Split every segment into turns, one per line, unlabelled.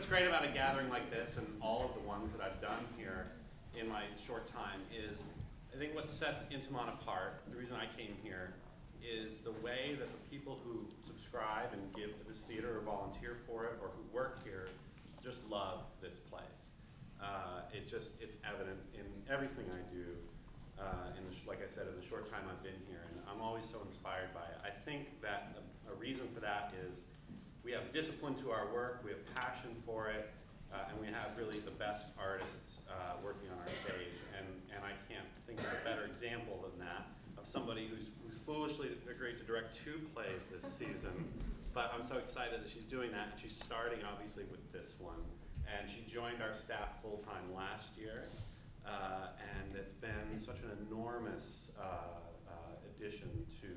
what's great about a gathering like this and all of the ones that I've done here in my short time is, I think what sets Intiman apart, the reason I came here, is the way that the people who subscribe and give to this theater or volunteer for it or who work here just love this place. It's evident in everything I do, like I said, in the short time I've been here, and I'm always so inspired by it. I think that a reason for that is we have discipline to our work, we have passion for it, and we have really the best artists working on our stage. And I can't think of a better example than that, of somebody who's foolishly agreed to direct 2 plays this season. But I'm so excited that she's doing that, and she's starting obviously with this one. And she joined our staff full-time last year, and it's been such an enormous addition to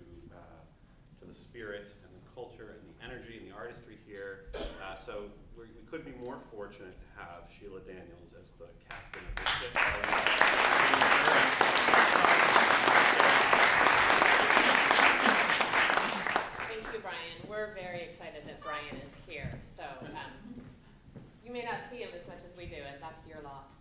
the spirit and the culture and the energy and the artistry here. So we couldn't be more fortunate to have Sheila Daniels as the captain of this ship.
Thank you, Brian. We're very excited that Brian is here. So you may not see him as much as we do, and that's your loss.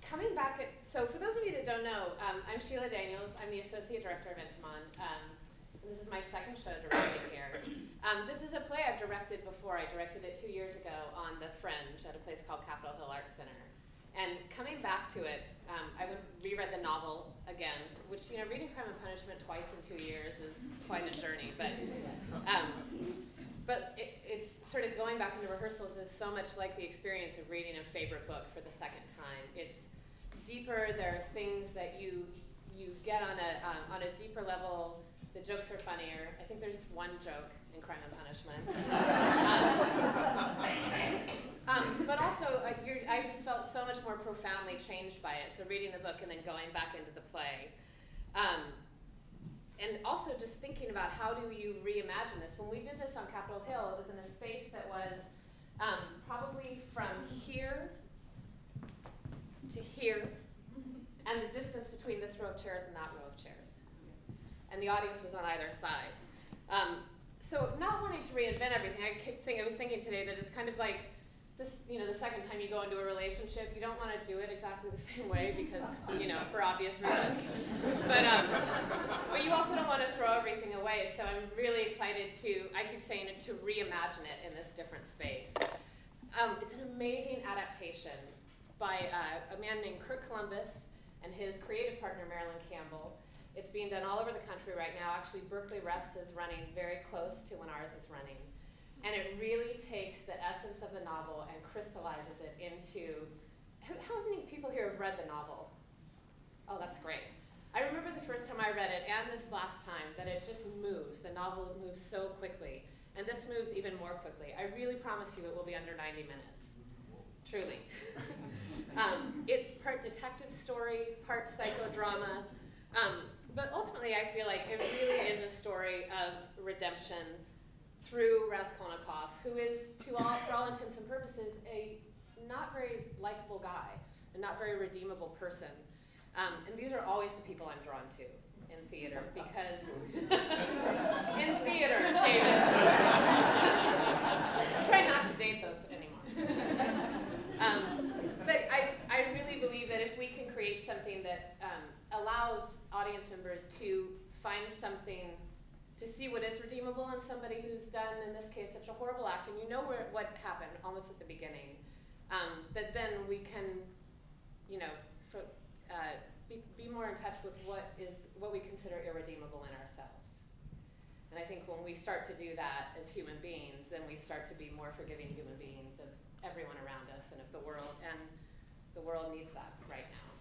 Coming back so for those of you that don't know, I'm Sheila Daniels. I'm the Associate Director of Intiman. This is my second show directing here. This is a play I've directed before. I directed it 2 years ago on the Fringe at a place called Capitol Hill Arts Center. And coming back to it, I reread the novel again, which, reading Crime and Punishment twice in 2 years is quite a journey. But it's sort of going back into rehearsals is so much like the experience of reading a favorite book for the second time. It's deeper. There are things that you get on a deeper level. The jokes are funnier. I think there's one joke in Crime and Punishment. But also, I just felt so much more profoundly changed by it. So reading the book and then going back into the play. And also just thinking about how do you reimagine this. When we did this on Capitol Hill, it was in a space that was probably from here to here, and the distance between this row of chairs and that row of chairs. And the audience was on either side. So not wanting to reinvent everything, I was thinking today that it's kind of like this, the second time you go into a relationship, you don't want to do it exactly the same way because, for obvious reasons. But you also don't want to throw everything away. So I'm really excited I keep saying it, to reimagine it in this different space. It's an amazing adaptation by a man named Kirk Columbus and his creative partner, Marilyn Campbell. It's being done all over the country right now. Actually, Berkeley Reps is running very close to when ours is running. And it really takes the essence of the novel and crystallizes it into, how many people here have read the novel? Oh, that's great. I remember the first time I read it and this last time that it just moves. The novel moves so quickly. And this moves even more quickly. I really promise you it will be under 90 minutes. Truly. It's part detective story, part psychodrama. But ultimately, I feel like it really is a story of redemption through Raskolnikov, who is, for all intents and purposes, a not very likable guy, a not very redeemable person. And these are always the people I'm drawn to in theater, because in theater, David. Try not to date those anymore. But I really believe that if we can create something that allows audience members to find something, to see what is redeemable in somebody who's done, in this case, such a horrible act, and what happened almost at the beginning, that then we can, be more in touch with what we consider irredeemable in ourselves. And I think when we start to do that as human beings, then we start to be more forgiving human beings of everyone around us and of the world, and the world needs that right now.